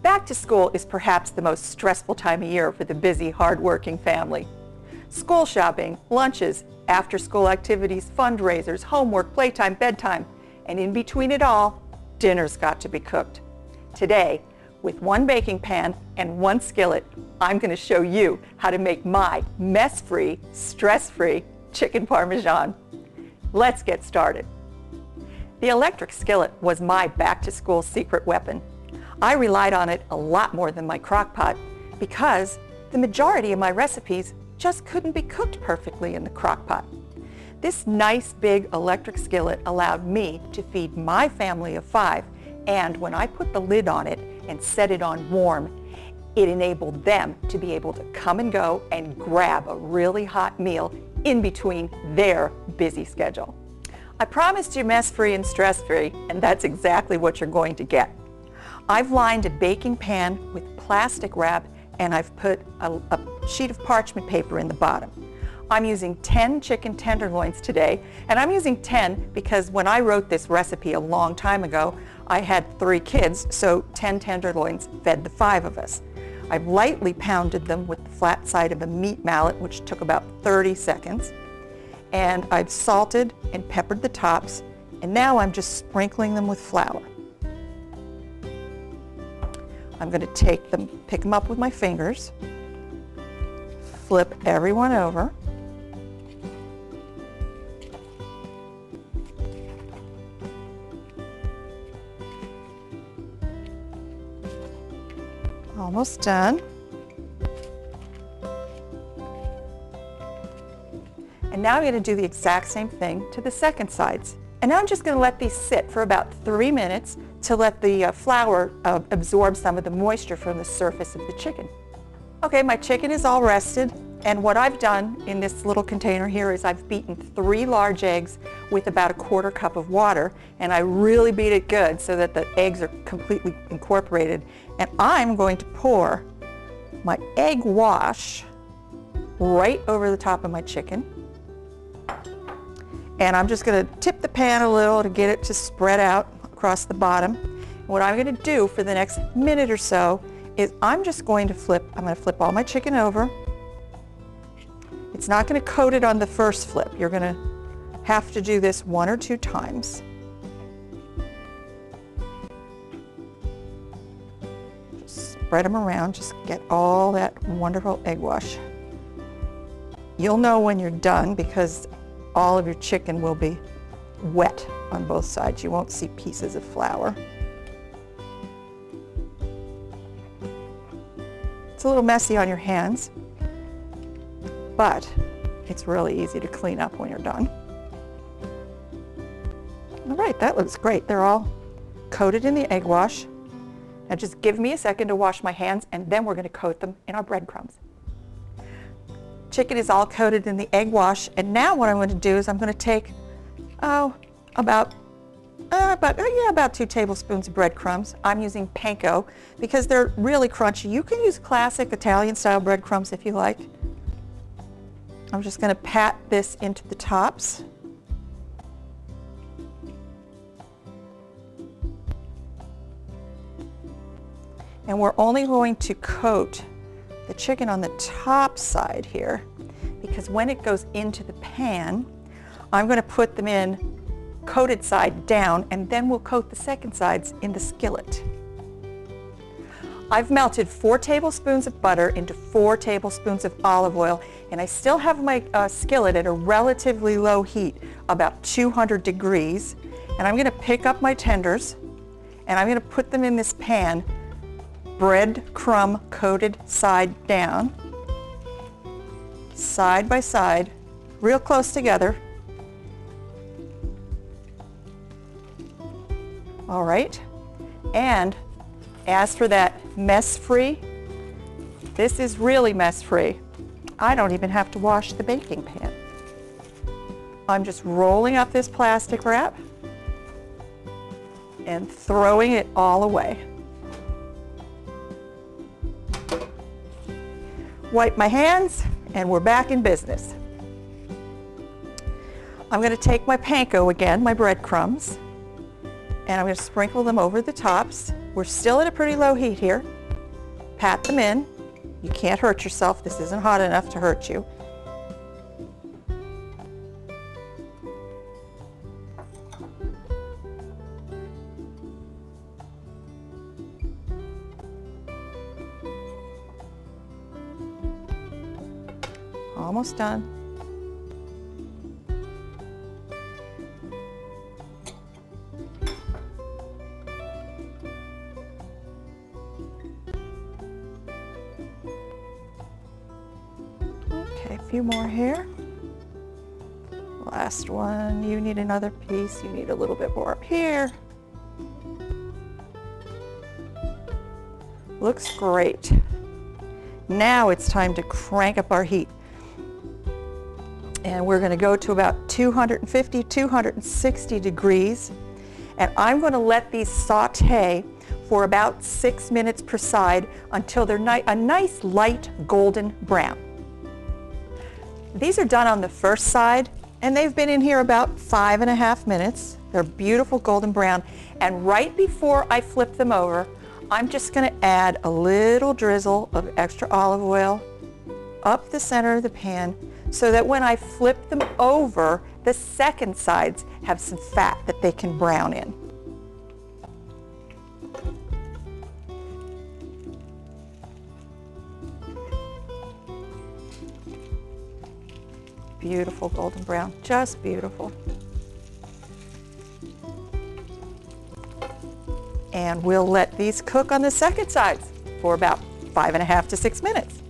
Back to school is perhaps the most stressful time of year for the busy, hard-working family. School shopping, lunches, after-school activities, fundraisers, homework, playtime, bedtime, and in between it all, dinner's got to be cooked. Today, with one baking pan and one skillet, I'm going to show you how to make my mess-free, stress-free chicken Parmesan. Let's get started. The electric skillet was my back-to-school secret weapon. I relied on it a lot more than my crock pot because the majority of my recipes just couldn't be cooked perfectly in the crock pot. This nice big electric skillet allowed me to feed my family of 5, and when I put the lid on it and set it on warm, it enabled them to be able to come and go and grab a really hot meal in between their busy schedule. I promised you mess-free and stress-free, and that's exactly what you're going to get. I've lined a baking pan with plastic wrap, and I've put a sheet of parchment paper in the bottom. I'm using 10 chicken tenderloins today, and I'm using 10 because when I wrote this recipe a long time ago, I had 3 kids, so 10 tenderloins fed the 5 of us. I've lightly pounded them with the flat side of a meat mallet, which took about 30 seconds, and I've salted and peppered the tops, and now I'm just sprinkling them with flour. I'm going to pick them up with my fingers, flip everyone over, almost done. And now I'm going to do the exact same thing to the second sides. And now I'm just going to let these sit for about 3 minutes to let the flour absorb some of the moisture from the surface of the chicken. Okay, my chicken is all rested, and what I've done in this little container here is I've beaten 3 large eggs with about a 1/4 cup of water, and I really beat it good so that the eggs are completely incorporated. And I'm going to pour my egg wash right over the top of my chicken. And I'm just going to tip the pan a little to get it to spread out across the bottom. What I'm going to do for the next minute or so is I'm going to flip all my chicken over. It's not going to coat it on the first flip. You're going to have to do this 1 or 2 times. Just spread them around, just get all that wonderful egg wash. You'll know when you're done because all of your chicken will be wet on both sides. You won't see pieces of flour. It's a little messy on your hands, but it's really easy to clean up when you're done. All right, that looks great. They're all coated in the egg wash. Now just give me a second to wash my hands, and then we're going to coat them in our breadcrumbs. Chicken is all coated in the egg wash, and now what I'm going to do is I'm going to take about 2 tablespoons of breadcrumbs. I'm using panko because they're really crunchy. You can use classic Italian style breadcrumbs if you like. I'm just going to pat this into the tops. And we're only going to coat the chicken on the top side here because when it goes into the pan, I'm going to put them in coated side down, and then we'll coat the second sides in the skillet. I've melted 4 tablespoons of butter into 4 tablespoons of olive oil, and I still have my skillet at a relatively low heat, about 200 degrees, and I'm going to pick up my tenders and I'm going to put them in this pan, breadcrumb coated side down, side by side, real close together. All right, and as for that mess-free, this is really mess-free. I don't even have to wash the baking pan. I'm just rolling up this plastic wrap and throwing it all away. Wipe my hands, and we're back in business. I'm going to take my panko again, my breadcrumbs, and I'm going to sprinkle them over the tops We're still at a pretty low heat here. Pat them in. You can't hurt yourself. This isn't hot enough to hurt you. Almost done. Okay, a few more here. Last one. You need another piece. You need a little bit more up here. Looks great. Now it's time to crank up our heat. And we're going to go to about 250, 260 degrees. And I'm going to let these saute for about 6 minutes per side until they're a nice light golden brown. These are done on the first side, and they've been in here about 5.5 minutes. They're beautiful golden brown. And right before I flip them over, I'm just going to add a little drizzle of extra olive oil up the center of the pan, so that when I flip them over, the second sides have some fat that they can brown in. Beautiful golden brown, just beautiful. And we'll let these cook on the second sides for about 5.5 to 6 minutes.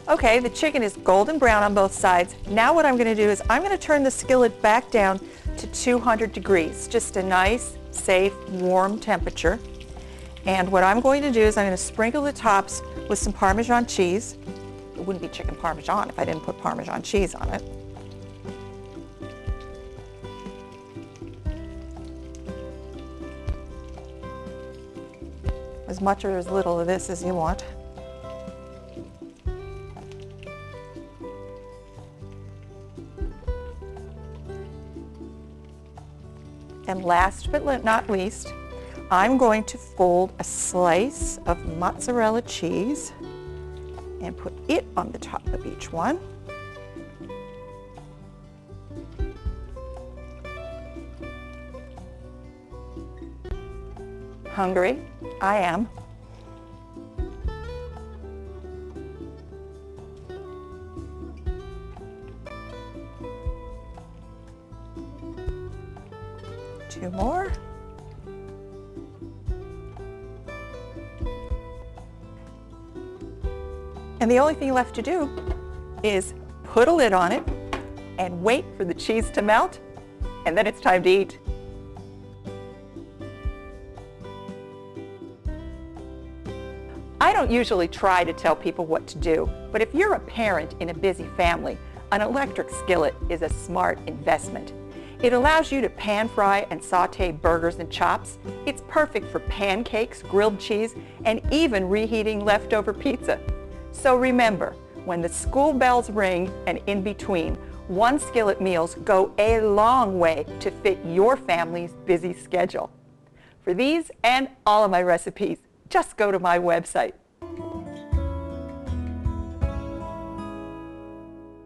Okay, the chicken is golden brown on both sides. Now what I'm going to do is I'm going to turn the skillet back down to 200 degrees, just a nice, safe, warm temperature. And what I'm going to do is I'm going to sprinkle the tops with some Parmesan cheese. It wouldn't be chicken Parmesan if I didn't put Parmesan cheese on it. As much or as little of this as you want. And last but not least, I'm going to fold a slice of mozzarella cheese and put it on the top of each one. Hungry? I am. Two more. And the only thing left to do is put a lid on it and wait for the cheese to melt, and then it's time to eat. I don't usually try to tell people what to do, but if you're a parent in a busy family, an electric skillet is a smart investment. It allows you to pan fry and saute burgers and chops. It's perfect for pancakes, grilled cheese, and even reheating leftover pizza. So remember, when the school bells ring and in between, one skillet meals go a long way to fit your family's busy schedule. For these and all of my recipes, just go to my website.